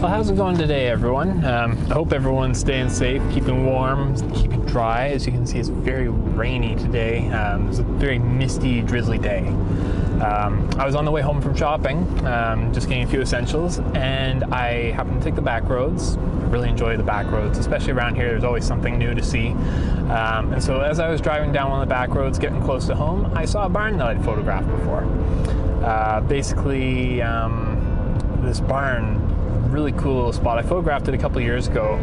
Well, how's it going today, everyone? I hope everyone's staying safe, keeping warm, keeping dry. As you can see, it's very rainy today. It's a very misty, drizzly day. I was on the way home from shopping, just getting a few essentials, and I happened to take the back roads. I really enjoy the back roads, especially around here. There's always something new to see. And so as I was driving down one of the back roads, getting close to home, I saw a barn that I'd photographed before. Basically, this barn, really cool little spot. I photographed it a couple years ago.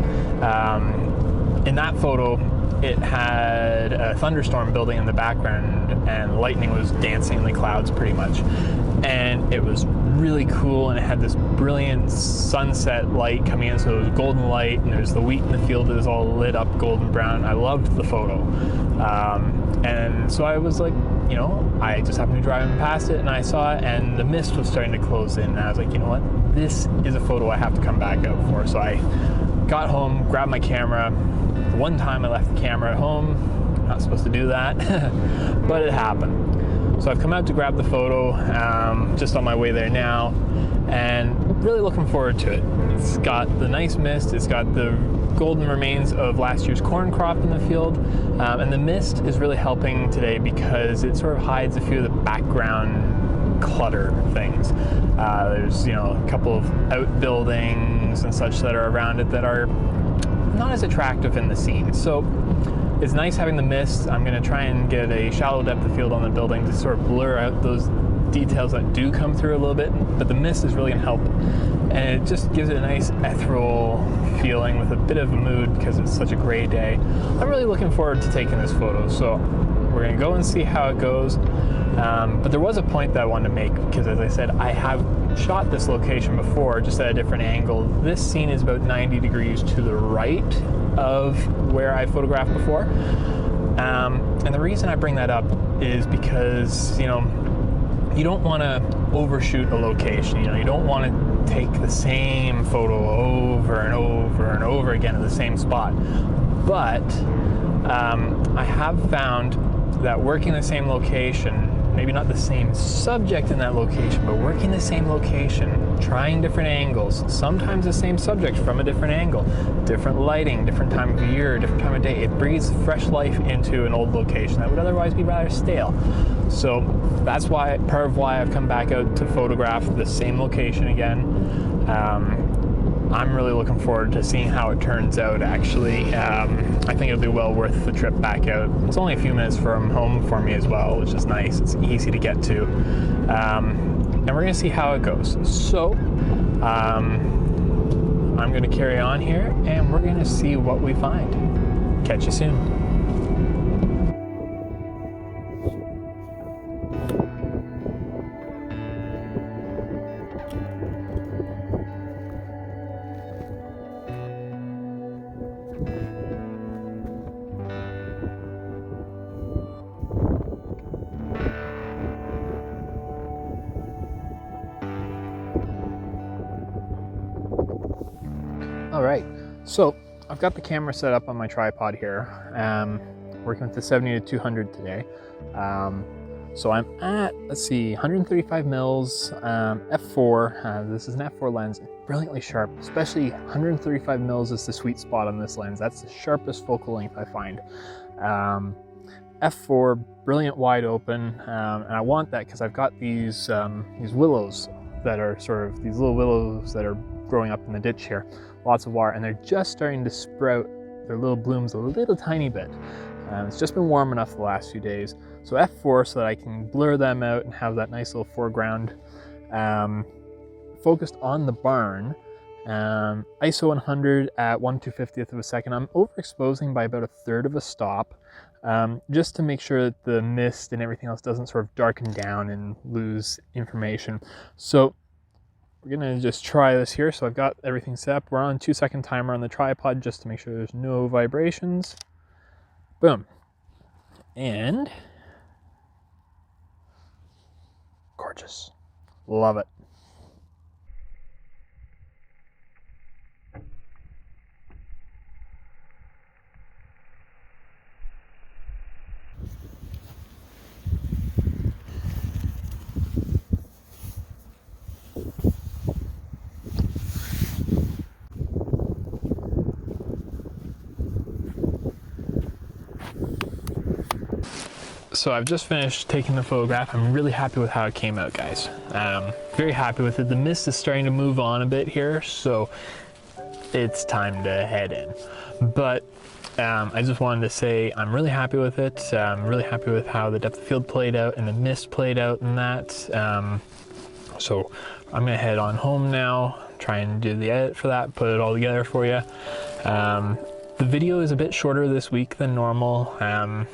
In that photo, it had a thunderstorm building in the background and lightning was dancing in the clouds pretty much. And it was really cool, and it had this brilliant sunset light coming in, so it was golden light, and there's the wheat in the field that is all lit up golden brown. I loved the photo. And so I was like, you know, I just happened to be driving past it and I saw it, and the mist was starting to close in, and I was like, you know what, this is a photo I have to come back out for. So I got home, grabbed my camera. The one time I left the camera at home, not supposed to do that, but it happened. So I've come out to grab the photo, just on my way there now, and really looking forward to it. It's got the nice mist, it's got the golden remains of last year's corn crop in the field, and the mist is really helping today because it sort of hides a few of the background clutter things. There's, you know, a couple of outbuildings and such that are around it that are not as attractive in the scene. So it's nice having the mist. I'm going to try and get a shallow depth of field on the building to sort of blur out those details that do come through a little bit, but the mist is really going to help, and it just gives it a nice ethereal feeling with a bit of a mood because it's such a gray day. I'm really looking forward to taking this photo, so we're going to go and see how it goes. But there was a point that I wanted to make because, as I said, I have shot this location before, just at a different angle. This scene is about 90 degrees to the right of where I photographed before. And the reason I bring that up is because, you know, you don't want to overshoot a location. You know, you don't want to take the same photo over and over and over again at the same spot. But I have found that working the same location, maybe not the same subject in that location, but working the same location, trying different angles, sometimes the same subject from a different angle, different lighting, different time of year, different time of day. It breathes fresh life into an old location that would otherwise be rather stale. So that's why, part of why I've come back out to photograph the same location again. I'm really looking forward to seeing how it turns out, actually. I think it'll be well worth the trip back out. It's only a few minutes from home for me as well, which is nice. It's easy to get to. And we're going to see how it goes. So I'm going to carry on here, and we're going to see what we find. Catch you soon. All right, so I've got the camera set up on my tripod here, working with the 70 to 200 today. So I'm at, let's see, 135 mils, f4. This is an f4 lens, brilliantly sharp, especially 135 mils is the sweet spot on this lens. That's the sharpest focal length I find. F4, brilliant wide open, and I want that because I've got these willows that are sort of, these little willows that are growing up in the ditch here. Lots of water, and they're just starting to sprout their little blooms a little tiny bit. It's just been warm enough the last few days. So F4 so that I can blur them out and have that nice little foreground. Focused on the barn, ISO 100 at 1/250th of a second. I'm overexposing by about 1/3 of a stop, just to make sure that the mist and everything else doesn't sort of darken down and lose information. So we're gonna just try this here. So I've got everything set up. We're on 2-second timer on the tripod just to make sure there's no vibrations. Boom. And gorgeous. Love it. So I've just finished taking the photograph. I'm really happy with how it came out, guys. Very happy with it. The mist is starting to move on a bit here, so it's time to head in. But I just wanted to say I'm really happy with it. I'm really happy with how the depth of field played out and the mist played out and that. So I'm gonna head on home now, try and do the edit for that, put it all together for you. The video is a bit shorter this week than normal.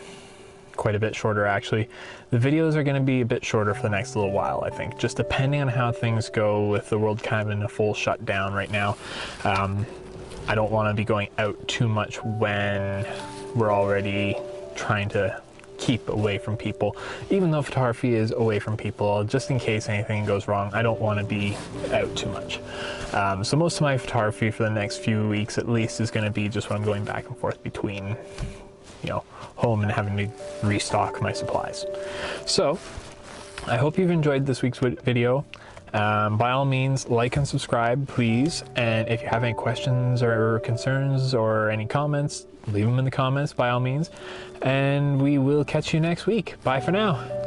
Quite a bit shorter actually. The videos are going to be a bit shorter for the next little while, I think, just depending on how things go with the world kind of in a full shutdown right now. I don't want to be going out too much when we're already trying to keep away from people. Even though photography is away from people, just in case anything goes wrong, I don't want to be out too much. So most of my photography for the next few weeks at least is going to be just when I'm going back and forth between, you know, home and having to restock my supplies. So I hope you've enjoyed this week's video. By all means, like and subscribe, please. And if you have any questions or concerns or any comments, leave them in the comments by all means. And we will catch you next week. Bye for now.